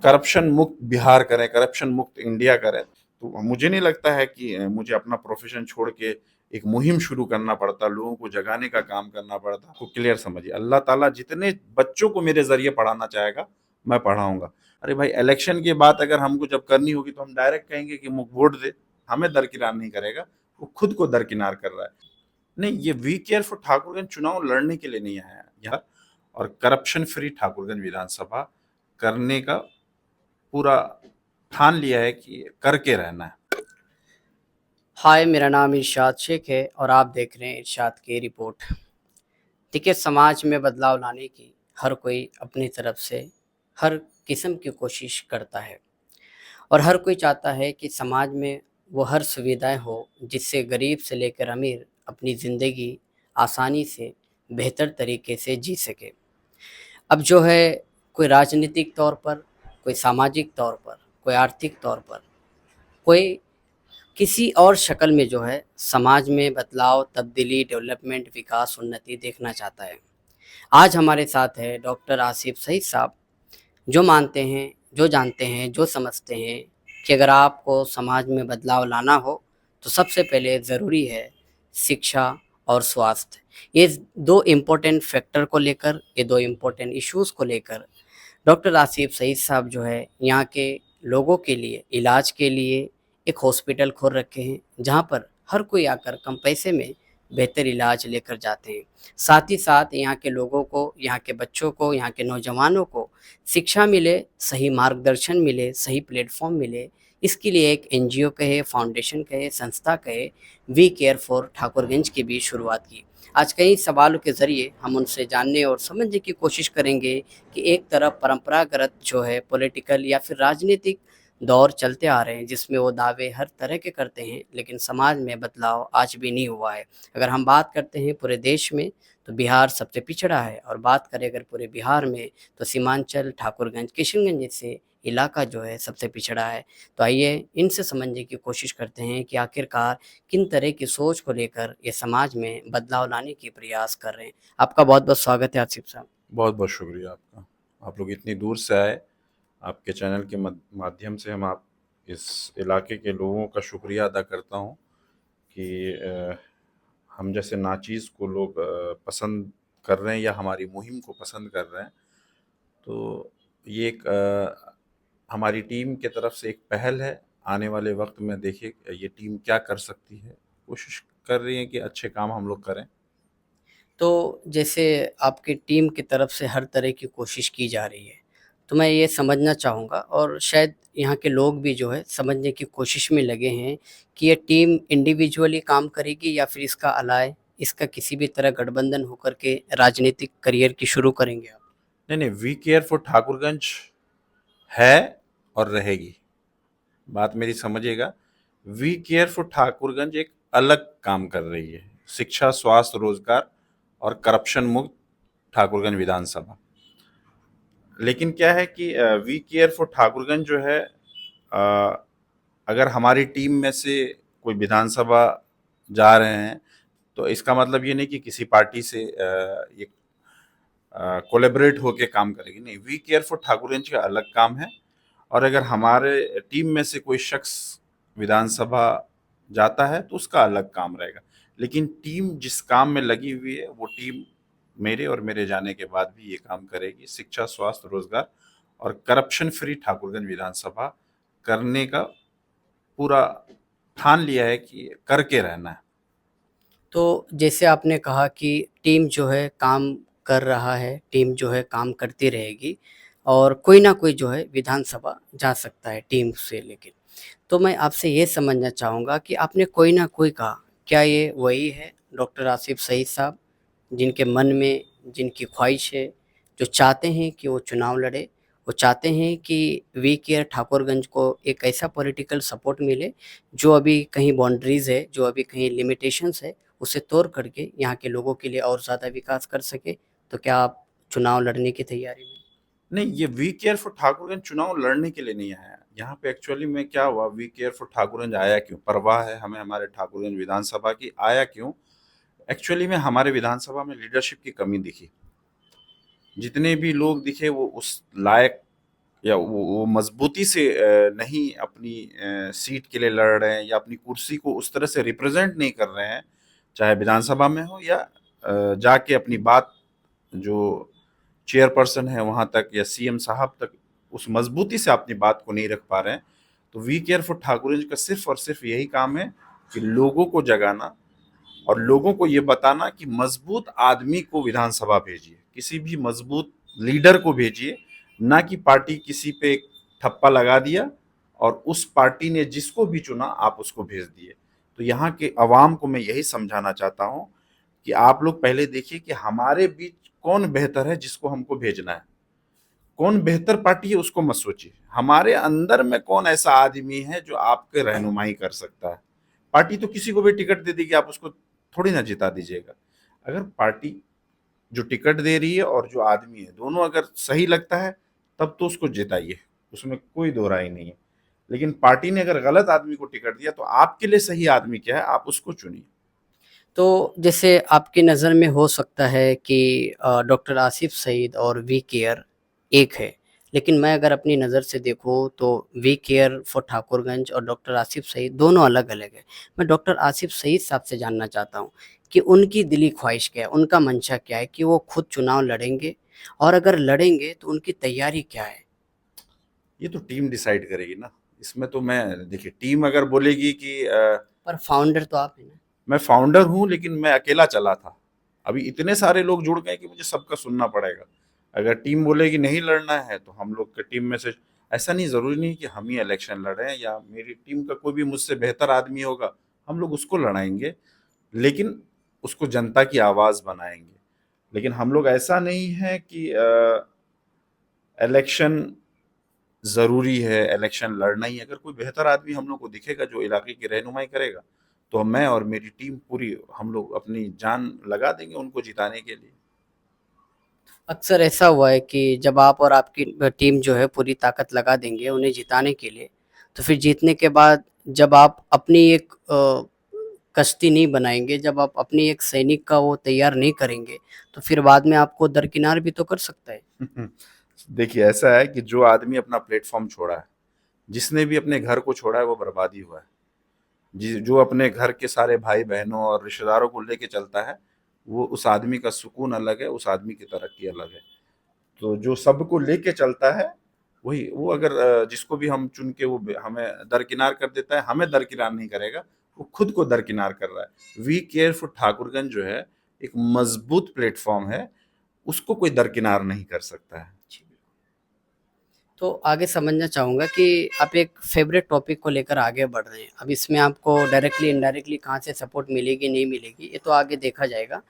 Corruption मुक्त बिहार करें, corruption मुक्त इंडिया करें। तो मुझे नहीं लगता है कि मुझे अपना प्रोफेशन छोड़ के एक मुहिम शुरू करना पड़ता, लोगों को जगाने का काम करना पड़ता। आपको क्लियर समझिए, अल्लाह ताला जितने बच्चों को मेरे ज़रिए पढ़ाना चाहेगा, मैं पढ़ाऊँगा। अरे भाई, इलेक्शन की बात अगर हमको जब करनी होगी तो हम डायरेक्ट कहेंगे कि वोट दे, हमें दरकिनार नहीं करेगा, वो खुद को दरकिनार कर रहा है। नहीं, ये वी केयर फॉर ठाकुरगंज चुनाव लड़ने के लिए नहीं आया यहाँ, और करप्शन फ्री ठाकुरगंज विधानसभा करने का पूरा ठान लिया है कि करके रहना है। हाय, मेरा नाम इरशाद शेख है और आप देख रहे हैं इरशाद की रिपोर्ट। देखिए, समाज में बदलाव लाने की हर कोई अपनी तरफ से हर किस्म की कोशिश करता है और हर कोई चाहता है कि समाज में वो हर सुविधाएं हो जिससे गरीब से लेकर अमीर अपनी ज़िंदगी आसानी से बेहतर तरीके से जी सके। अब जो है, कोई राजनीतिक तौर पर, कोई सामाजिक तौर पर, कोई आर्थिक तौर पर, कोई किसी और शक्ल में जो है समाज में बदलाव, तब्दीली, डेवलपमेंट, विकास, उन्नति देखना चाहता है। आज हमारे साथ है डॉक्टर आसिफ सईद साहब, जो मानते हैं, जो जानते हैं, जो समझते हैं कि अगर आपको समाज में बदलाव लाना हो तो सबसे पहले ज़रूरी है शिक्षा और स्वास्थ्य। ये दो इम्पोर्टेंट फैक्टर को लेकर, ये दो इम्पोर्टेंट इश्यूज़ को लेकर डॉक्टर आसिफ सईद साहब जो है यहाँ के लोगों के लिए इलाज के लिए एक हॉस्पिटल खोल रखे हैं, जहाँ पर हर कोई आकर कम पैसे में बेहतर इलाज लेकर जाते हैं। साथ ही साथ यहाँ के लोगों को, यहाँ के बच्चों को, यहाँ के नौजवानों को शिक्षा मिले, सही मार्गदर्शन मिले, सही प्लेटफॉर्म मिले, इसके लिए एक एनजीओ कहे, फाउंडेशन कहे, संस्था कहे, वी केयर फॉर ठाकुरगंज की भी शुरुआत की। आज कई सवालों के ज़रिए हम उनसे जानने और समझने की कोशिश करेंगे कि एक तरफ परंपरागत जो है पॉलिटिकल या फिर राजनीतिक दौर चलते आ रहे हैं जिसमें वो दावे हर तरह के करते हैं, लेकिन समाज में बदलाव आज भी नहीं हुआ है। अगर हम बात करते हैं पूरे देश में तो बिहार सबसे पिछड़ा है, और बात करें अगर पूरे बिहार में तो सीमांचल, ठाकुरगंज, किशनगंज जैसे इलाका जो है सबसे पिछड़ा है। तो आइए इनसे समझने की कोशिश करते हैं कि आखिरकार किन तरह की सोच को लेकर ये समाज में बदलाव लाने की प्रयास कर रहे हैं। आपका बहुत बहुत स्वागत है आसिफ साहब। बहुत बहुत शुक्रिया आपका, आप लोग इतनी दूर से आए। आपके चैनल के माध्यम से हम आप इस इलाके के लोगों का शुक्रिया अदा करता हूँ कि हम जैसे नाचीज़ को लोग पसंद कर रहे हैं या हमारी मुहिम को पसंद कर रहे हैं। तो ये एक हमारी टीम की तरफ से एक पहल है। आने वाले वक्त में देखिए ये टीम क्या कर सकती है, कोशिश कर रही है कि अच्छे काम हम लोग करें। तो जैसे आपकी टीम की तरफ से हर तरह की कोशिश की जा रही है, तो मैं ये समझना चाहूँगा और शायद यहाँ के लोग भी जो है समझने की कोशिश में लगे हैं कि ये टीम इंडिविजुअली काम करेगी या फिर इसका अलाय, इसका किसी भी तरह गठबंधन होकर के राजनीतिक करियर की शुरू करेंगे आप? नहीं, नहीं, वी केयर फॉर ठाकुरगंज है और रहेगी। बात मेरी समझिएगा, वी केयर फॉर ठाकुरगंज एक अलग काम कर रही है। शिक्षा, स्वास्थ्य, रोजगार और करप्शन मुक्त ठाकुरगंज विधानसभा। लेकिन क्या है कि वी केयर फॉर ठाकुरगंज जो है, अगर हमारी टीम में से कोई विधानसभा जा रहे हैं तो इसका मतलब ये नहीं कि किसी पार्टी से ये कोलेबरेट होके काम करेगी। नहीं, वी केयर फॉर ठाकुरगंज का अलग काम है। और अगर हमारे टीम में से कोई शख्स विधानसभा जाता है तो उसका अलग काम रहेगा। लेकिन टीम जिस काम में लगी हुई है वो टीम मेरे और मेरे जाने के बाद भी ये काम करेगी। शिक्षा, स्वास्थ्य, रोजगार और करप्शन फ्री ठाकुरगंज विधानसभा करने का पूरा ठान लिया है कि करके रहना है। तो जैसे आपने कहा कि टीम जो है काम कर रहा है, टीम जो है काम करती रहेगी और कोई ना कोई जो है विधानसभा जा सकता है टीम से लेके। तो मैं आपसे ये समझना चाहूँगा कि आपने कोई ना कोई कहा, क्या ये वही है डॉक्टर आसिफ सईद साहब जिनके मन में, जिनकी ख्वाहिश है, जो चाहते हैं कि वो चुनाव लड़े, वो चाहते हैं कि वी केयर ठाकुरगंज को एक ऐसा पॉलिटिकल सपोर्ट मिले जो अभी कहीं बाउंड्रीज़ है, जो अभी कहीं लिमिटेशंस है, उसे तोड़ करके यहाँ के लोगों के लिए और ज़्यादा विकास कर सके? तो क्या आप चुनाव लड़ने की तैयारी में? नहीं, ये वी केयर फॉर ठाकुरगंज चुनाव लड़ने के लिए नहीं आया। यहाँ पे एक्चुअली में क्या हुआ, वी केयर फॉर ठाकुरगंज आया क्यों? परवाह है हमें हमारे ठाकुरगंज विधानसभा की, आया क्यों? एक्चुअली में हमारे विधानसभा में लीडरशिप की कमी दिखी। जितने भी लोग दिखे वो उस लायक या वो मजबूती से नहीं अपनी सीट के लिए लड़ रहे हैं या अपनी कुर्सी को उस तरह से रिप्रेजेंट नहीं कर रहे हैं, चाहे विधानसभा में हो या जाके अपनी बात जो चेयरपर्सन है वहां तक या सीएम साहब तक उस मजबूती से अपनी बात को नहीं रख पा रहे हैं, तो वी केयर फॉर ठाकुरगंज का सिर्फ और सिर्फ यही काम है कि लोगों को जगाना और लोगों को ये बताना कि मजबूत आदमी को विधानसभा भेजिए, किसी भी मजबूत लीडर को भेजिए, ना कि पार्टी किसी पे एक ठप्पा लगा दिया और उस पार्टी ने जिसको भी चुना आप उसको भेज दिए। तो यहाँ के अवाम को मैं यही समझाना चाहता हूँ कि आप लोग पहले देखिए कि हमारे बीच कौन बेहतर है जिसको हमको भेजना है, कौन बेहतर पार्टी है उसको मत सोचिए, हमारे अंदर में कौन ऐसा आदमी है जो आपके रहनुमाई कर सकता है। पार्टी तो किसी को भी टिकट दे देगी, आप उसको थोड़ी ना जिता दीजिएगा। अगर पार्टी जो टिकट दे रही है और जो आदमी है दोनों अगर सही लगता है तब तो उसको जिताइए, उसमें कोई दो राय नहीं है। लेकिन पार्टी ने अगर गलत आदमी को टिकट दिया तो आपके लिए सही आदमी क्या है आप उसको चुनिए। तो जैसे आपकी नज़र में हो सकता है कि डॉक्टर आसिफ सईद और वी केयर एक है, लेकिन मैं अगर अपनी नज़र से देखूँ तो वी केयर फॉर ठाकुरगंज और डॉक्टर आसिफ सईद दोनों अलग-अलग हैं। मैं डॉक्टर आसिफ सईद साहब से जानना चाहता हूँ कि उनकी दिली ख्वाहिश क्या है? उनका मंशा क्या है कि वो खुद चुनाव लड़ेंगे? और अगर लड़ेंगे तो उनकी तैयारी क्या है? ये तो टीम डिसाइड करेगी ना, इसमें तो मैं देखिए टीम अगर बोलेगी कि पर फाउंडर तो आप हैं ना? मैं फाउंडर हूँ लेकिन मैं अकेला चला था, अभी इतने सारे लोग जुड़ गए कि मुझे सबका सुनना पड़ेगा। अगर टीम बोलेगी नहीं लड़ना है तो हम लोग के टीम में से ऐसा नहीं, जरूरी नहीं कि हम ही इलेक्शन लड़ें या मेरी टीम का कोई भी मुझसे बेहतर आदमी होगा हम लोग उसको लड़ाएंगे, लेकिन उसको जनता की आवाज बनाएंगे। लेकिन हम लोग ऐसा नहीं है कि इलेक्शन जरूरी है, इलेक्शन लड़ना ही है। अगर कोई बेहतर आदमी हम लोग को दिखेगा जो इलाके की रहनुमाई करेगा तो मैं और मेरी टीम पूरी हम लोग अपनी जान लगा देंगे उनको जिताने के लिए। अक्सर ऐसा हुआ है कि जब आप और आपकी टीम जो है पूरी ताकत लगा देंगे उन्हें जिताने के लिए, तो फिर जीतने के बाद जब आप अपनी एक कश्ती नहीं बनाएँगे, जब आप अपनी एक सैनिक का वो तैयार नहीं करेंगे, तो फिर बाद में आपको दरकिनार भी तो कर सकता है। देखिए ऐसा है कि जो आदमी अपना प्लेटफॉर्म छोड़ा है, जिसने भी अपने घर को छोड़ा है वो बर्बादी हुआ है। जो अपने घर के सारे भाई बहनों और रिश्तेदारों को लेके चलता है वो उस आदमी का सुकून अलग है, उस आदमी की तरक्की अलग है। तो जो सबको लेके चलता है वही वो अगर जिसको भी हम चुन के वो हमें दरकिनार कर देता है, हमें दरकिनार नहीं करेगा, वो खुद को दरकिनार कर रहा है। वी केयर फॉर ठाकुरगंज जो है एक मजबूत प्लेटफॉर्म है, उसको कोई दरकिनार नहीं कर सकता है। तो आगे समझना चाहूँगा कि आप एक फ़ेवरेट टॉपिक को लेकर आगे बढ़ रहे हैं। अब इसमें आपको डायरेक्टली इनडायरेक्टली कहाँ से सपोर्ट मिलेगी, नहीं मिलेगी, ये तो आगे देखा जाएगा।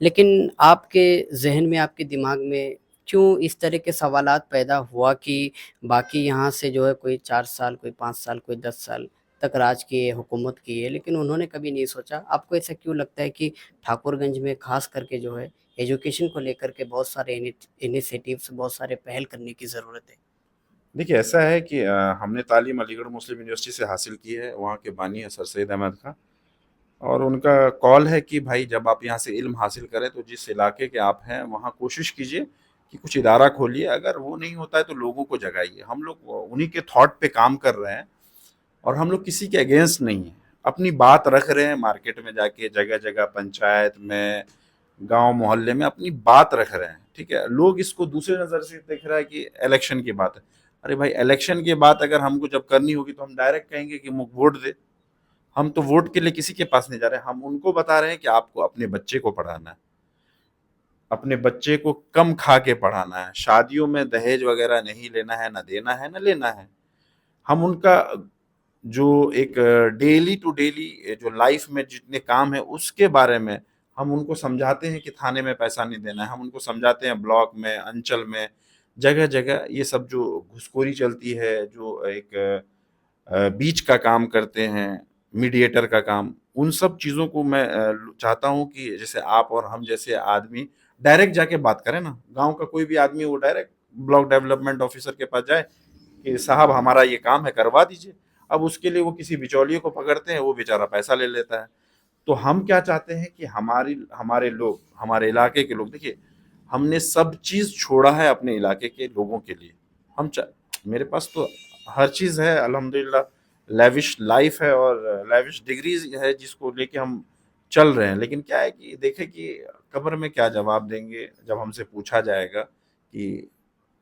लेकिन आपके ज़हन में, आपके दिमाग में क्यों इस तरह के सवालात पैदा हुआ कि बाकी यहाँ से जो है कोई 4 साल, कोई 5 साल, कोई 10 साल तक राज किए, हुकूमत की है, लेकिन उन्होंने कभी नहीं सोचा? आपको ऐसा क्यों लगता है कि ठाकुरगंज में ख़ास करके जो है एजुकेशन को लेकर के बहुत सारे इनिशिएटिव्स, बहुत सारे पहल करने की ज़रूरत है? देखिए ऐसा है कि हमने तालीम अलीगढ़ मुस्लिम यूनिवर्सिटी से हासिल की है, वहाँ के बानी है सर सैयद अहमद खां, और उनका कॉल है कि भाई जब आप यहाँ से इल्म हासिल करें तो जिस इलाके के आप हैं वहाँ कोशिश कीजिए कि कुछ इदारा खोलिए, अगर वो नहीं होता है तो लोगों को जगाइए। हम लोग उन्हीं के थॉट पे काम कर रहे हैं और हम लोग किसी के अगेंस्ट नहीं है, अपनी बात रख रहे हैं मार्केट में जाके, जगह जगह पंचायत में, गांव मोहल्ले में अपनी बात रख रहे हैं। ठीक है, लोग इसको दूसरे नजर से देख रहा है कि इलेक्शन की बात है। अरे भाई इलेक्शन की बात अगर हमको जब करनी होगी तो हम डायरेक्ट कहेंगे कि वोट दे। हम तो वोट के लिए किसी के पास नहीं जा रहे, हम उनको बता रहे हैं कि आपको अपने बच्चे को पढ़ाना है, अपने बच्चे को कम खा के पढ़ाना है, शादियों में दहेज वगैरह नहीं लेना है, ना देना है ना लेना है। हम उनका जो एक डेली टू डेली जो लाइफ में जितने काम है उसके बारे में हम उनको समझाते हैं कि थाने में पैसा नहीं देना है, हम उनको समझाते हैं ब्लॉक में, अंचल में, जगह जगह ये सब जो घुसखोरी चलती है, जो एक बीच का काम करते हैं, मीडिएटर का काम, उन सब चीज़ों को मैं चाहता हूँ कि जैसे आप और हम जैसे आदमी डायरेक्ट जाके बात करें ना, गांव का कोई भी आदमी वो डायरेक्ट ब्लॉक डेवलपमेंट ऑफिसर के पास जाए कि साहब हमारा ये काम है करवा दीजिए। अब उसके लिए वो किसी बिचौलिए को पकड़ते हैं, वो बेचारा पैसा ले लेता है। तो हम क्या चाहते हैं कि हमारी हमारे लोग, हमारे इलाके के लोग, देखिए हमने सब चीज छोड़ा है अपने इलाके के लोगों के लिए। हम मेरे पास तो हर चीज़ है अल्हम्दुलिल्लाह, लेविश लाइफ है और लेविश डिग्रीज है जिसको लेके हम चल रहे हैं। लेकिन क्या है कि देखें कि कब्र में क्या जवाब देंगे जब हमसे पूछा जाएगा कि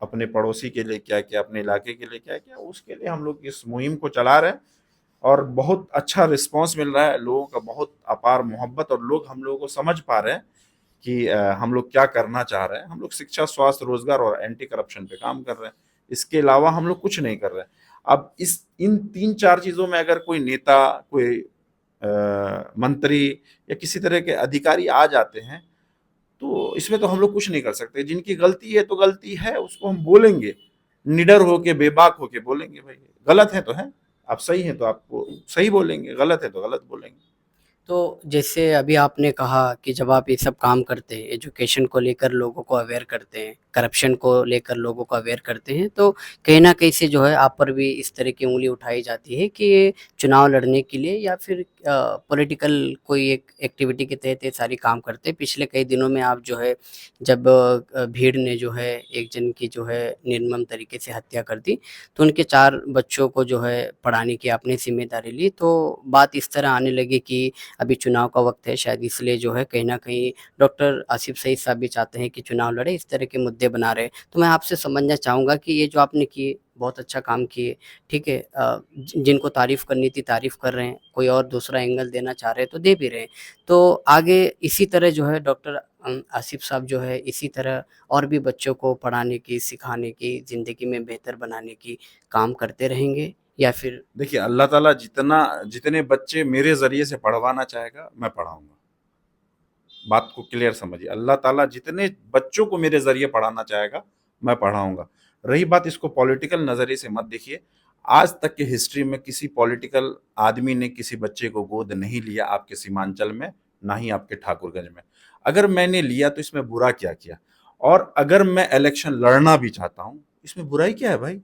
अपने पड़ोसी के लिए क्या किया, अपने इलाके के लिए क्या किया। उसके लिए हम लोग इस मुहिम को चला रहे हैं और बहुत अच्छा रिस्पॉन्स मिल रहा है, लोगों का बहुत अपार मोहब्बत, और लोग हम लोगों को समझ पा रहे हैं कि हम लोग क्या करना चाह रहे हैं। हम लोग शिक्षा, स्वास्थ्य, रोजगार और एंटी करप्शन पे काम कर रहे हैं। इसके अलावा हम लोग कुछ नहीं कर रहे हैं। अब इस इन 3-4 चीज़ों में अगर कोई नेता, कोई मंत्री या किसी तरह के अधिकारी आ जाते हैं, तो इसमें तो हम लोग कुछ नहीं कर सकते। जिनकी गलती है तो गलती है, उसको हम बोलेंगे, निडर होके, बेबाक होके बोलेंगे, भाई गलत है तो है, आप सही हैं तो आपको सही बोलेंगे, गलत है तो गलत बोलेंगे। तो जैसे अभी आपने कहा कि जब आप ये सब काम करते हैं, एजुकेशन को लेकर लोगों को अवेयर करते हैं, करप्शन को लेकर लोगों को अवेयर करते हैं, तो कहीं न कहीं से जो है आप पर भी इस तरह की उँगली उठाई जाती है कि ये चुनाव लड़ने के लिए या फिर पॉलिटिकल कोई एक एक्टिविटी के तहत ये सारी काम करते हैं। पिछले कई दिनों में आप जो है जब भीड़ ने जो है एक जन की जो है निर्मम तरीके से हत्या कर दी, तो उनके 4 बच्चों को जो है पढ़ाने की आपने ज़िम्मेदारी ली। तो बात इस तरह आने लगी कि अभी चुनाव का वक्त है, शायद इसलिए जो है कहीं न कहीं डॉक्टर आसिफ सईद साहब भी चाहते हैं कि चुनाव लड़े, इस तरह के मुद्दे बना रहे हैं। तो मैं आपसे समझना चाहूँगा कि ये जो आपने किए, बहुत अच्छा काम किए, ठीक है। जिनको तारीफ़ करनी थी तारीफ़ कर रहे हैं, कोई और दूसरा एंगल देना चाह रहे हैं तो दे भी रहे हैं। तो आगे इसी तरह जो है डॉक्टर आसिफ साहब जो है इसी तरह और भी बच्चों को पढ़ाने की, सिखाने की, ज़िंदगी में बेहतर बनाने की काम करते रहेंगे या फिर देखिए, अल्लाह ताला जितने बच्चे मेरे ज़रिए से पढ़वाना चाहेगा, मैं पढ़ाऊँगा। बात को क्लियर समझिए, अल्लाह ताला जितने बच्चों को मेरे ज़रिए पढ़ाना चाहेगा, मैं पढ़ाऊँगा। रही बात, इसको पॉलिटिकल नज़रिए से मत देखिए। आज तक की हिस्ट्री में किसी पॉलिटिकल आदमी ने किसी बच्चे को गोद नहीं लिया आपके सीमांचल में, ना ही आपके ठाकुरगंज में। अगर मैंने लिया तो इसमें बुरा क्या किया? और अगर मैं इलेक्शन लड़ना भी चाहता हूँ, इसमें बुराई क्या है भाई?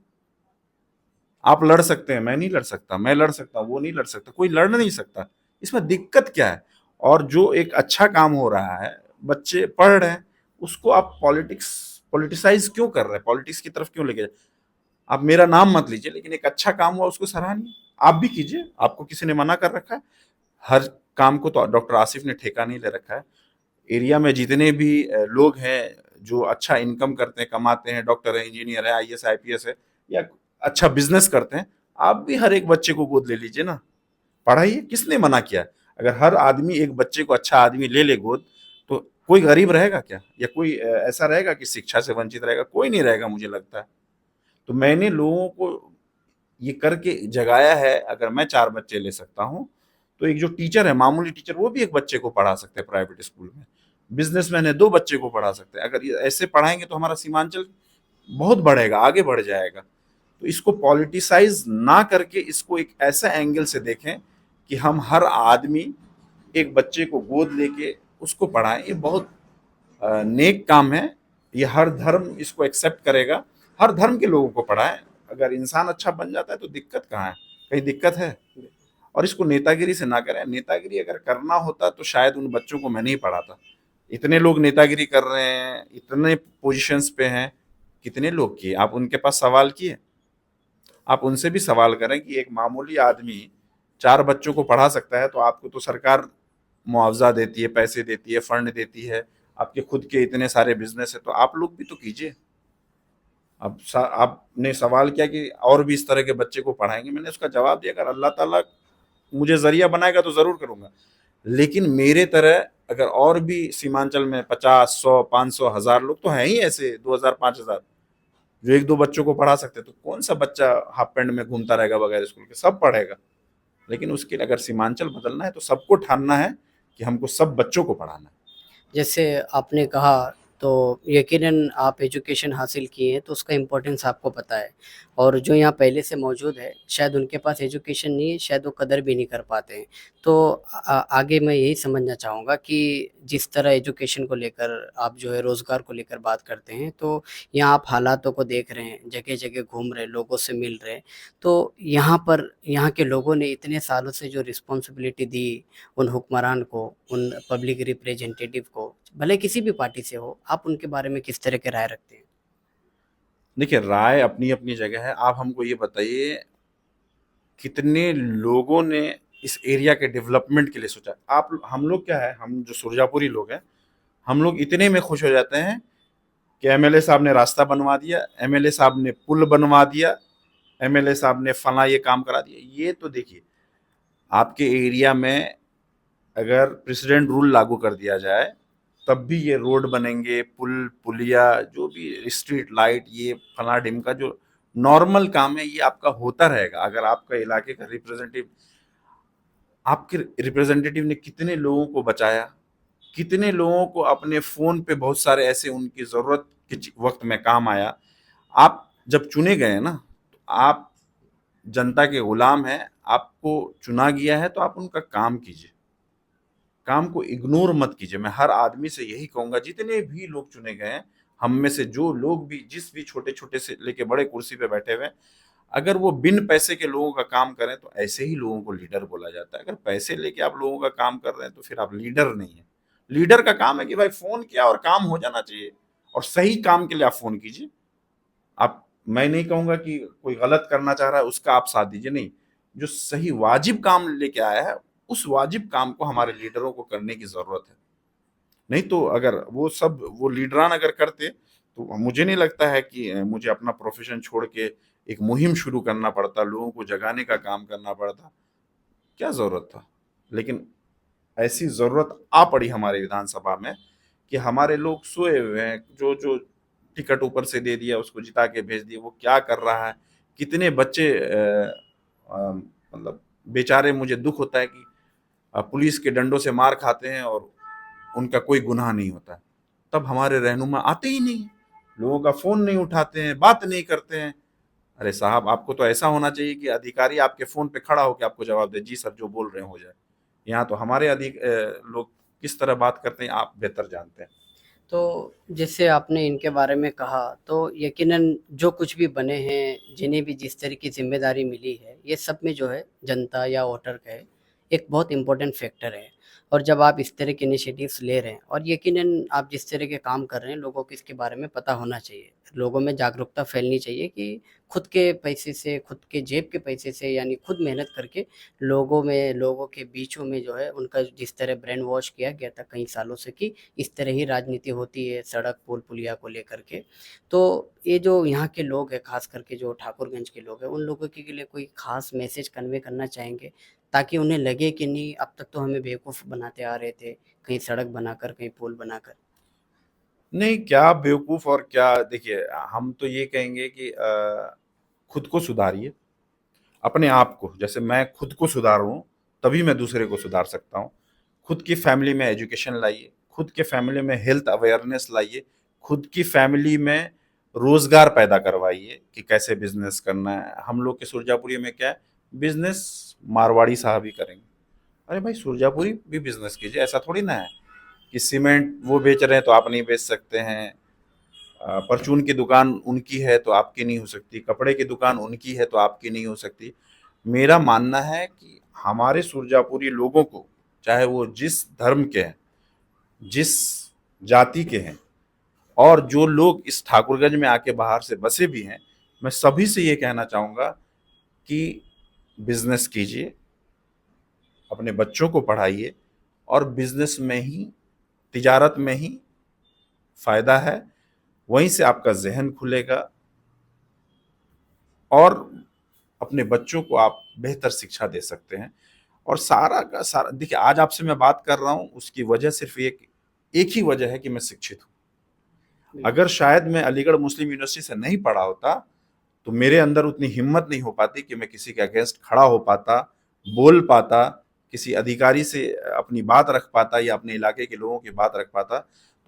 आप लड़ सकते हैं, मैं नहीं लड़ सकता, मैं लड़ सकता हूँ, वो नहीं लड़ सकता, कोई लड़ नहीं सकता। इसमें दिक्कत क्या है? और जो एक अच्छा काम हो रहा है, बच्चे पढ़ रहे हैं, उसको आप पॉलिटिसाइज़ क्यों कर रहे हैं? पॉलिटिक्स की तरफ क्यों लेके जा, आप मेरा नाम मत लीजिए, लेकिन एक अच्छा काम हुआ उसको सराहनीय, आप भी कीजिए, आपको किसी ने मना कर रखा है? हर काम को तो डॉक्टर आसिफ ने ठेका नहीं ले रखा है। एरिया में जितने भी लोग हैं जो अच्छा इनकम करते हैं, कमाते हैं, डॉक्टर है, इंजीनियर है, आईएएस, आईपीएस है, या अच्छा बिजनेस करते हैं, आप भी हर एक बच्चे को गोद ले लीजिए ना, पढ़ाइए, किसने मना किया है? अगर हर आदमी एक बच्चे को, अच्छा आदमी ले ले गोद, तो कोई गरीब रहेगा क्या, या कोई ऐसा रहेगा कि शिक्षा से वंचित रहेगा? कोई नहीं रहेगा, मुझे लगता है। तो मैंने लोगों को ये करके जगाया है। अगर मैं 4 बच्चे ले सकता हूँ, तो एक जो टीचर है, मामूली टीचर, वो भी एक बच्चे को पढ़ा सकते हैं प्राइवेट स्कूल में। बिजनेसमैन है, 2 बच्चे को पढ़ा सकते हैं। अगर ये ऐसे पढ़ाएंगे तो हमारा सीमांचल बहुत बढ़ेगा, आगे बढ़ जाएगा। तो इसको पॉलिटिसाइज ना करके इसको एक ऐसा एंगल से देखें कि हम हर आदमी एक बच्चे को गोद लेके उसको पढ़ाएं। ये बहुत नेक काम है। ये हर धर्म इसको एक्सेप्ट करेगा। हर धर्म के लोगों को पढ़ाएं। अगर इंसान अच्छा बन जाता है तो दिक्कत कहाँ है? कहीं दिक्कत है? और इसको नेतागिरी से ना करें। नेतागिरी अगर करना होता तो शायद उन बच्चों को मैं नहीं पढ़ाता। इतने लोग नेतागिरी कर रहे हैं, इतने पोजीशंस पे हैं, कितने लोग किए? आप उनके पास सवाल किए? आप उनसे भी सवाल करें कि एक मामूली आदमी 4 बच्चों को पढ़ा सकता है, तो आपको तो सरकार मुआवजा देती है, पैसे देती है, फंड देती है, आपके खुद के इतने सारे बिजनेस है, तो आप लोग भी तो कीजिए। अब आपने सवाल किया कि और भी इस तरह के बच्चे को पढ़ाएंगे, मैंने उसका जवाब दिया, अगर अल्लाह ताला मुझे जरिया बनाएगा तो जरूर करूंगा। लेकिन मेरे तरह अगर और भी सीमांचल में 50, 100, 500, 1000 लोग तो हैं ही ऐसे, 2000, 5000, जो एक दो बच्चों को पढ़ा सकते, तो कौन सा बच्चा हाफ पैंट में घूमता रहेगा बगैर स्कूल के? सब पढ़ेगा। लेकिन उसके लिए अगर सीमांचल बदलना है तो सबको ठानना है कि हमको सब बच्चों को पढ़ाना है। जैसे आपने कहा तो यकीनन आप एजुकेशन हासिल किए हैं तो उसका इम्पोर्टेंस आपको पता है और जो यहाँ पहले से मौजूद है शायद उनके पास एजुकेशन नहीं है, शायद वो कदर भी नहीं कर पाते हैं। तो आगे मैं यही समझना चाहूँगा कि जिस तरह एजुकेशन को लेकर आप जो है रोज़गार को लेकर बात करते हैं, तो यहाँ आप हालातों को देख रहे हैं, जगह जगह घूम रहे हैं, लोगों से मिल रहे हैं। तो यहाँ पर यहाँ के लोगों ने इतने सालों से जो रिस्पॉन्सिबिलिटी दी उन हुक्मरान को, उन पब्लिक रिप्रेजेंटेटिव को, भले किसी भी पार्टी से हो, आप उनके बारे में किस तरह की राय रखते हैं? देखिए, राय अपनी-अपनी जगह है। आप हमको ये बताइए, कितने लोगों ने इस एरिया के डेवलपमेंट के लिए सोचा? आप हम लोग क्या है, हम जो सुरजापुरी लोग हैं, हम लोग इतने में खुश हो जाते हैं कि एमएलए साहब ने रास्ता बनवा दिया, एमएलए साहब ने पुल बनवा दिया, एमएलए साहब ने फलाँ ये काम करा दिया। ये तो देखिए, आपके एरिया में अगर प्रेसिडेंट रूल लागू कर दिया जाए, तब भी ये रोड बनेंगे, पुल, पुलिया, जो भी स्ट्रीट लाइट, ये फला-ढिमका जो नॉर्मल काम है, ये आपका होता रहेगा। अगर आपका इलाके का रिप्रेजेंटेटिव, आपके रिप्रेजेंटेटिव ने कितने लोगों को बचाया, कितने लोगों को अपने फ़ोन पे बहुत सारे ऐसे उनकी ज़रूरत के वक़्त में काम आया। आप जब चुने गए हैं ना, तो आप जनता के गुलाम हैं, आपको चुना गया है तो आप उनका काम कीजिए। काम को इग्नोर मत कीजिए। मैं हर आदमी से यही कहूँगा, जितने भी लोग चुने गए हैं, हम में से जो लोग भी जिस भी छोटे-छोटे से लेके बड़े कुर्सी पे बैठे हुए हैं, अगर वो बिन पैसे के लोगों का काम करें तो ऐसे ही लोगों को लीडर बोला जाता है। अगर पैसे लेके आप लोगों का काम कर रहे हैं तो फिर आप लीडर नहीं हैं। लीडर का काम है कि भाई फ़ोन किया और काम हो जाना चाहिए, और सही काम के लिए आप फ़ोन कीजिए। आप, मैं नहीं कहूँगा कि कोई गलत करना चाह रहा है उसका आप साथ दीजिए, नहीं। जो सही वाजिब काम लेके आया है, उस वाजिब काम को हमारे लीडरों को करने की ज़रूरत है। नहीं तो अगर वो लीडरान अगर करते, तो मुझे नहीं लगता है कि मुझे अपना प्रोफ़ेशन छोड़ के एक मुहिम शुरू करना पड़ता, लोगों को जगाने का काम करना पड़ता। क्या ज़रूरत था? लेकिन ऐसी ज़रूरत आ पड़ी हमारे विधानसभा में कि हमारे लोग सोए हुए हैं, जो टिकट ऊपर से दे दिया, उसको जिता के भेज दिया, वो क्या कर रहा है? कितने बच्चे मतलब बेचारे, मुझे दुःख होता है कि पुलिस के डंडों से मार खाते हैं और उनका कोई गुनाह नहीं होता है। तब हमारे रहनुमा आते ही नहीं हैं, लोगों का फ़ोन नहीं उठाते हैं, बात नहीं करते हैं। अरे साहब, आपको तो ऐसा होना चाहिए कि अधिकारी आपके फ़ोन पे खड़ा होके आपको जवाब दे, जी सर, जो बोल रहे हैं हो जाए। यहाँ तो हमारे लोग किस तरह बात करते हैं, आप बेहतर जानते हैं। तो जैसे आपने इनके बारे में कहा, तो यकीनन जो कुछ भी बने हैं, जिन्हें भी जिस तरह की ज़िम्मेदारी मिली है, ये सब में जो है जनता या वोटर का है, एक बहुत इम्पोर्टेंट फैक्टर है। और जब आप इस तरह के इनिशिएटिव्स ले रहे हैं और यकीनन आप जिस तरह के काम कर रहे हैं, लोगों को इसके बारे में पता होना चाहिए। लोगों में जागरूकता फैलनी चाहिए कि खुद के पैसे से, खुद के जेब के पैसे से, यानी खुद मेहनत करके लोगों के बीचों में जो है उनका जिस तरह ब्रेन वॉश किया गया था कई सालों से कि इस तरह ही राजनीति होती है सड़क पुल पुलिया को लेकर के। तो ये जो यहाँ के लोग हैं, खास करके जो ठाकुरगंज के लोग हैं, उन लोगों के लिए कोई खास मैसेज कन्वे करना चाहेंगे ताकि उन्हें लगे कि नहीं, अब तक तो हमें बेवकूफ़ बनाते आ रहे थे, कहीं सड़क बनाकर, कहीं पुल बनाकर। नहीं, क्या बेवकूफ़ और क्या, देखिए, हम तो ये कहेंगे कि खुद को सुधारिए, अपने आप को। जैसे मैं खुद को सुधारूँ, तभी मैं दूसरे को सुधार सकता हूँ। खुद की फैमिली में एजुकेशन लाइए, खुद के फैमिली में हेल्थ अवेयरनेस लाइए, खुद की फैमिली में रोज़गार पैदा करवाइए कि कैसे बिज़नेस करना है। हम लोग के सुरजापुरी में क्या है, बिज़नेस मारवाड़ी साहब ही करेंगे। अरे भाई, सुरजापुरी भी बिज़नेस कीजिए, ऐसा थोड़ी ना है कि सीमेंट वो बेच रहे हैं तो आप नहीं बेच सकते हैं। परचून की दुकान उनकी है तो आपकी नहीं हो सकती, कपड़े की दुकान उनकी है तो आपकी नहीं हो सकती। मेरा मानना है कि हमारे सुरजापुरी लोगों को, चाहे वो जिस धर्म के हैं, जिस जाति के हैं, और जो लोग इस ठाकुरगंज में आके बाहर से बसे भी हैं, मैं सभी से ये कहना चाहूँगा कि बिज़नेस कीजिए, अपने बच्चों को पढ़ाइए, और बिज़नेस में ही, तिजारत में ही फ़ायदा है। वहीं से आपका ज़हन खुलेगा और अपने बच्चों को आप बेहतर शिक्षा दे सकते हैं। और सारा का सारा, देखिए, आज आपसे मैं बात कर रहा हूँ, उसकी वजह सिर्फ़ एक एक ही वजह है कि मैं शिक्षित हूँ। बिल्कुल। अगर शायद मैं अलीगढ़ मुस्लिम यूनिवर्सिटी से नहीं पढ़ा होता, तो मेरे अंदर उतनी हिम्मत नहीं हो पाती कि मैं किसी के अगेंस्ट खड़ा हो पाता, बोल पाता, किसी अधिकारी से अपनी बात रख पाता या अपने इलाके के लोगों की बात रख पाता।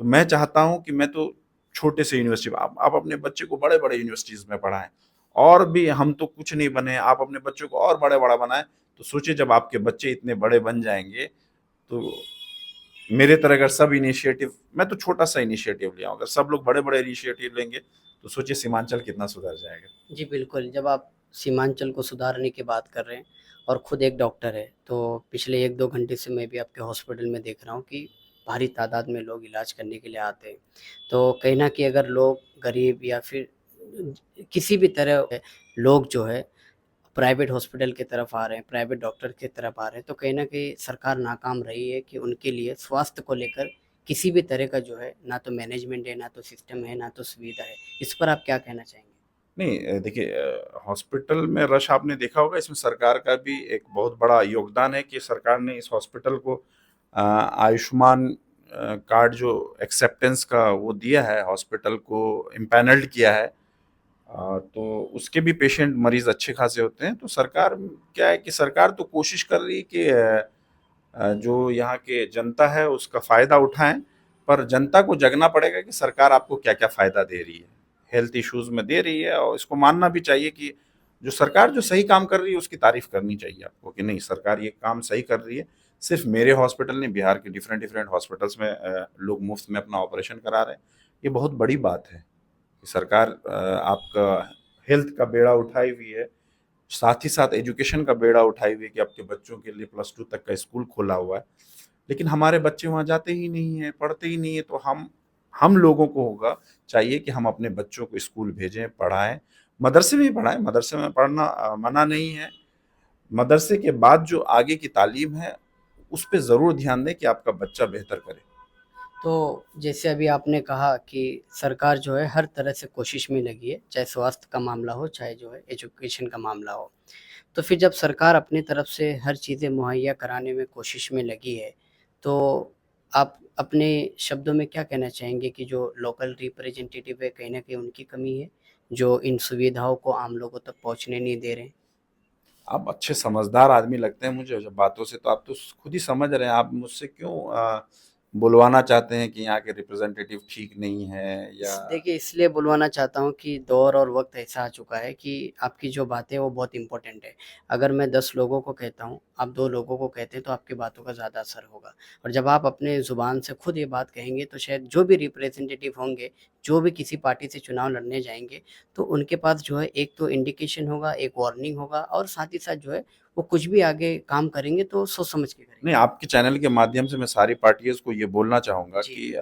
तो मैं चाहता हूँ कि मैं तो छोटे से यूनिवर्सिटी, आप अपने बच्चे को बड़े-बड़े यूनिवर्सिटीज़ में पढ़ाएँ। और भी हम तो कुछ नहीं बने, आप अपने बच्चों को और बड़ा-बड़ा बनाएँ। तो सोचिए, जब आपके बच्चे इतने बड़े बन जाएँगे, तो मेरे तरह अगर सब इनिशिएटिव, मैं तो छोटा-सा इनिशिएटिव लिया हूँ, अगर सब लोग बड़े-बड़े इनिशिएटिव लेंगे, तो सोचिए सीमांचल कितना सुधर जाएगा। जी, बिल्कुल। जब आप सीमांचल को सुधारने की बात कर रहे हैं और खुद एक डॉक्टर हैं, तो पिछले 1-2 घंटे से मैं भी आपके हॉस्पिटल में देख रहा हूँ कि भारी तादाद में लोग इलाज करने के लिए आते हैं। तो कहीं न कहीं अगर लोग गरीब या फिर किसी भी तरह लोग जो है प्राइवेट हॉस्पिटल की तरफ आ रहे हैं, प्राइवेट डॉक्टर की तरफ आ रहे हैं, तो कहीं न कहीं सरकार नाकाम रही है कि उनके लिए स्वास्थ्य को लेकर किसी भी तरह का जो है ना तो मैनेजमेंट है, ना तो सिस्टम है, ना तो सुविधा है। इस पर आप क्या कहना चाहेंगे? नहीं देखिए हॉस्पिटल में रश आपने देखा होगा, इसमें सरकार का भी एक बहुत बड़ा योगदान है कि सरकार ने इस हॉस्पिटल को आयुष्मान कार्ड जो एक्सेप्टेंस का वो दिया है, हॉस्पिटल को इम्पैनल्ड किया है। तो उसके भी पेशेंट मरीज अच्छे खासे होते हैं। तो सरकार क्या है कि सरकार तो कोशिश कर रही है कि जो यहाँ के जनता है उसका फायदा उठाएं, पर जनता को जगना पड़ेगा कि सरकार आपको क्या क्या फायदा दे रही है, हेल्थ इश्यूज में दे रही है। और इसको मानना भी चाहिए कि जो सरकार जो सही काम कर रही है उसकी तारीफ करनी चाहिए आपको, कि नहीं सरकार ये काम सही कर रही है। सिर्फ मेरे हॉस्पिटल नहीं, बिहार के डिफरेंट डिफरेंट हॉस्पिटल्स में लोग मुफ्त में अपना ऑपरेशन करा रहे हैं। ये बहुत बड़ी बात है कि सरकार आपका हेल्थ का बेड़ा उठाई हुई है, साथ ही साथ एजुकेशन का बेड़ा उठाई हुई है कि आपके बच्चों के लिए +2 तक का स्कूल खोला हुआ है। लेकिन हमारे बच्चे वहाँ जाते ही नहीं हैं, पढ़ते ही नहीं है। तो हम लोगों को होगा चाहिए कि हम अपने बच्चों को स्कूल भेजें, पढ़ाएं, मदरसे में भी पढ़ाएं। मदरसे में पढ़ना मना नहीं है। मदरसे के बाद जो आगे की तालीम है उस पे ज़रूर ध्यान दें कि आपका बच्चा बेहतर करे। तो जैसे अभी आपने कहा कि सरकार जो है हर तरह से कोशिश में लगी है, चाहे स्वास्थ्य का मामला हो, चाहे जो है एजुकेशन का मामला हो। तो फिर जब सरकार अपनी तरफ से हर चीज़ें मुहैया कराने में कोशिश में लगी है, तो आप अपने शब्दों में क्या कहना चाहेंगे कि जो लोकल रिप्रेजेंटेटिव है, कहीं न कहीं उनकी कमी है, जो इन सुविधाओं को आम लोगों तक पहुँचने नहीं दे रहे हैं? आप अच्छे समझदार आदमी लगते हैं मुझे जब बातों से, तो आप तो खुद ही समझ रहे हैं। आप मुझसे क्यों बुलवाना चाहते हैं कि यहाँ के रिप्रेजेंटेटिव ठीक नहीं है या देखिए, इसलिए बुलवाना चाहता हूँ कि दौर और वक़्त ऐसा आ चुका है कि आपकी जो बातें हैं वो बहुत इम्पोर्टेंट है। अगर मैं 10 लोगों को कहता हूँ, आप 2 लोगों को कहते हैं तो आपकी बातों का ज़्यादा असर होगा। और जब आप अपने ज़ुबान से खुद ये बात कहेंगे तो शायद जो भी रिप्रेजेंटेटिव होंगे, जो भी किसी पार्टी से चुनाव लड़ने जाएँगे, तो उनके पास जो है एक तो इंडिकेशन होगा, एक वार्निंग होगा और साथ ही साथ जो है वो कुछ भी आगे काम करेंगे तो सोच समझ के करेंगे। नहीं। आपके चैनल के माध्यम से मैं सारी पार्टियों को ये बोलना चाहूंगा जी। कि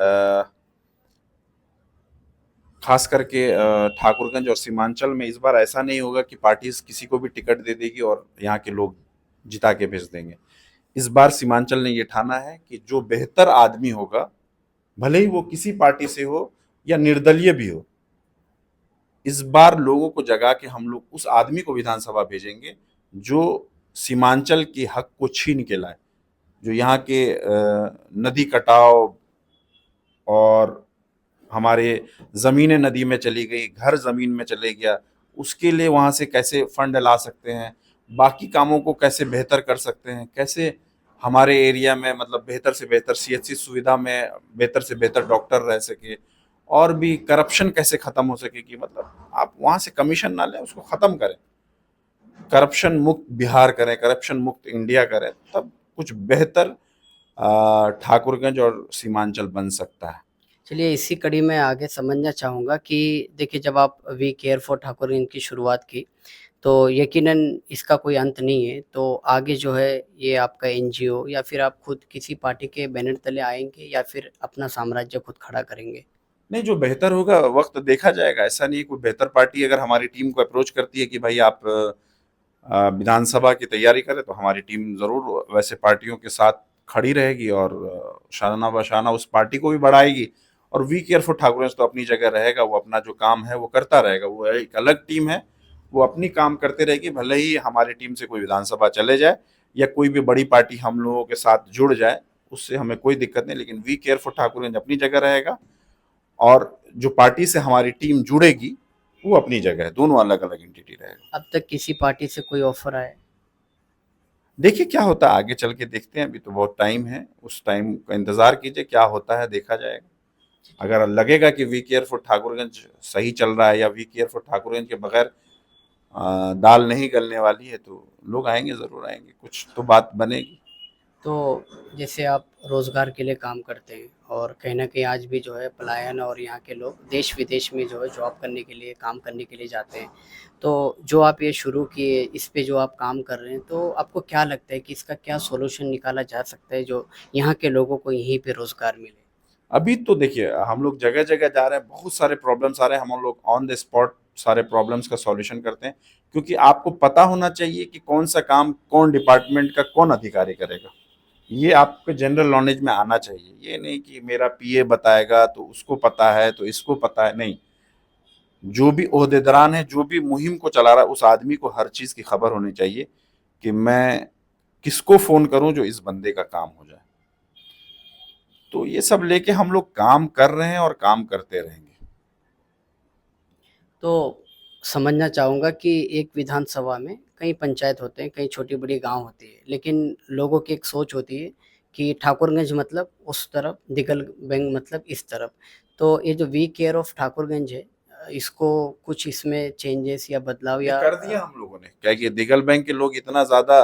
खास करके ठाकुरगंज और सीमांचल में इस बार ऐसा नहीं होगा कि पार्टी किसी को भी टिकट दे देगी और यहाँ के लोग जिता के भेज देंगे। इस बार सीमांचल ने ये ठाना है कि जो बेहतर आदमी होगा, भले ही वो किसी पार्टी से हो या निर्दलीय भी हो, इस बार लोगों को जगा के हम लोग उस आदमी को विधानसभा भेजेंगे जो सीमांचल के हक को छीन के लाए, जो यहाँ के नदी कटाव और हमारे ज़मीनें नदी में चली गई, घर ज़मीन में चले गया, उसके लिए वहाँ से कैसे फंड ला सकते हैं, बाकी कामों को कैसे बेहतर कर सकते हैं, कैसे हमारे एरिया में मतलब बेहतर से बेहतर सीएचसी सुविधा में बेहतर से बेहतर डॉक्टर रह सके, और भी करप्शन कैसे खत्म हो सके। कि मतलब आप वहाँ से कमीशन ना लें, उसको खत्म करें, करप्शन मुक्त बिहार करें, करप्शन मुक्त इंडिया करें, तब कुछ बेहतर ठाकुरगंज और सीमांचल बन सकता है। चलिए इसी कड़ी में आगे समझना चाहूँगा कि देखिए जब आप वी केयर फॉर ठाकुर इनकी शुरुआत की, तो यकीनन इसका कोई अंत नहीं है। तो आगे जो है ये आपका एनजीओ या फिर आप खुद किसी पार्टी के बैनर तले आएँगे या फिर अपना साम्राज्य खुद खड़ा करेंगे? नहीं, जो बेहतर होगा वक्त देखा जाएगा। ऐसा नहीं है, कोई बेहतर पार्टी अगर हमारी टीम को अप्रोच करती है कि भाई आप विधानसभा की तैयारी करें, तो हमारी टीम जरूर वैसे पार्टियों के साथ खड़ी रहेगी और शाना बशाना उस पार्टी को भी बढ़ाएगी। और वी केयर फॉर ठाकुरगंज तो अपनी जगह रहेगा, वो अपना जो काम है वो करता रहेगा। वो एक अलग टीम है, वो अपनी काम करते रहेगी। भले ही हमारी टीम से कोई विधानसभा चले जाए या कोई भी बड़ी पार्टी हम लोगों के साथ जुड़ जाए, उससे हमें कोई दिक्कत नहीं। लेकिन वी केयर फॉर ठाकुरगंज अपनी जगह रहेगा और जो पार्टी से हमारी टीम जुड़ेगी वो अपनी जगह है। दोनों अलग अलग एंटिटी रहेगा। अब तक किसी पार्टी से कोई ऑफ़र आया है? देखिए क्या होता है, आगे चल के देखते हैं। अभी तो बहुत टाइम है, उस टाइम का इंतजार कीजिए, क्या होता है देखा जाएगा। अगर लगेगा कि वी केयर फॉर ठाकुरगंज सही चल रहा है या वी केयर फॉर ठाकुरगंज के बगैर दाल नहीं गलने वाली है, तो लोग आएंगे, जरूर आएंगे, कुछ तो बात बनेगी। तो जैसे आप रोज़गार के लिए काम करते हैं और कहीं न कहीं आज भी जो है पलायन और यहाँ के लोग देश-विदेश में जो है जॉब करने के लिए, काम करने के लिए जाते हैं। तो जो आप ये शुरू किए, इस पे जो आप काम कर रहे हैं, तो आपको क्या लगता है कि इसका क्या सॉल्यूशन निकाला जा सकता है जो यहाँ के लोगों को यहीं पे रोज़गार मिले? अभी तो देखिए हम लोग जगह जगह जा रहे हैं, बहुत सारे प्रॉब्लम्स आ रहे हैं, हम लोग ऑन द स्पॉट सारे प्रॉब्लम्स का सॉल्यूशन करते हैं, क्योंकि आपको पता होना चाहिए कि कौन सा काम कौन डिपार्टमेंट का कौन अधिकारी करेगा। ये आपके जनरल नॉलेज में आना चाहिए। ये नहीं कि मेरा पीए बताएगा तो उसको पता है तो इसको पता है, नहीं। जो भी ओहदेदारान है, जो भी मुहिम को चला रहा है, उस आदमी को हर चीज की खबर होनी चाहिए कि मैं किसको फोन करूं जो इस बंदे का काम हो जाए। तो ये सब लेके हम लोग काम कर रहे हैं और काम करते रहेंगे। तो समझना चाहूँगा कि एक विधानसभा में कई पंचायत होते हैं, कई छोटी-बड़ी गाँव होती है, लेकिन लोगों की एक सोच होती है कि ठाकुरगंज मतलब उस तरफ, दिगलबैंग मतलब इस तरफ। तो ये जो वी केयर ऑफ ठाकुरगंज है, इसको कुछ इसमें चेंजेस या बदलाव ये या कर दिया हम लोगों ने, क्या कि दिगल बैंक के लोग इतना ज्यादा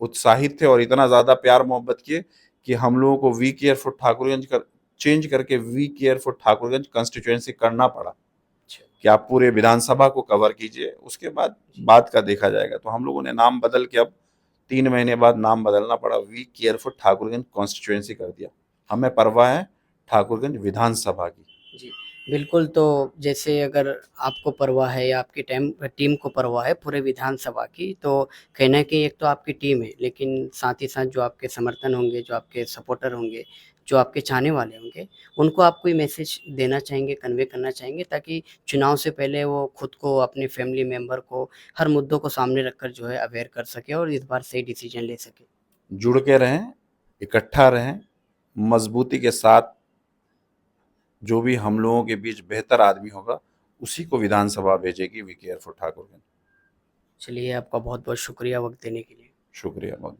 उत्साहित थे और इतना ज्यादा प्यार मोहब्बत किए कि हम लोगों को वी केयर फॉर ठाकुरगंज कर चेंज करके we care for Thakurganj constituency करना पड़ा अच्छा, कि आप पूरे विधानसभा को कवर कीजिए, उसके बाद बात का देखा जाएगा। तो हम लोगों ने नाम बदल के अब 3 महीने बाद नाम बदलना पड़ा, we care for Thakurganj constituency कर दिया। हमें परवाह है ठाकुरगंज विधानसभा की। जी, बिल्कुल। तो जैसे अगर आपको परवाह है या आपकी टीम को परवाह है पूरे विधानसभा की, तो कहीं न कहीं एक तो आपकी टीम है, लेकिन साथ ही साथ जो आपके समर्थन होंगे, जो आपके सपोर्टर होंगे, जो आपके चाहने वाले होंगे, उनको आप कोई मैसेज देना चाहेंगे, कन्वे करना चाहेंगे, ताकि चुनाव से पहले वो खुद को, अपने फैमिली मेंबर को, हर मुद्दों को सामने रखकर जो है अवेयर कर सकें और इस बार सही डिसीजन ले सकें? जुड़ के रहें, इकट्ठा रहें, मजबूती के साथ। जो भी हम लोगों के बीच बेहतर आदमी होगा, उसी को विधानसभा भेजेगी वी केयर फॉर ठाकुरगंज। चलिए, आपका बहुत-बहुत शुक्रिया वक़्त देने के लिए। शुक्रिया बहुत।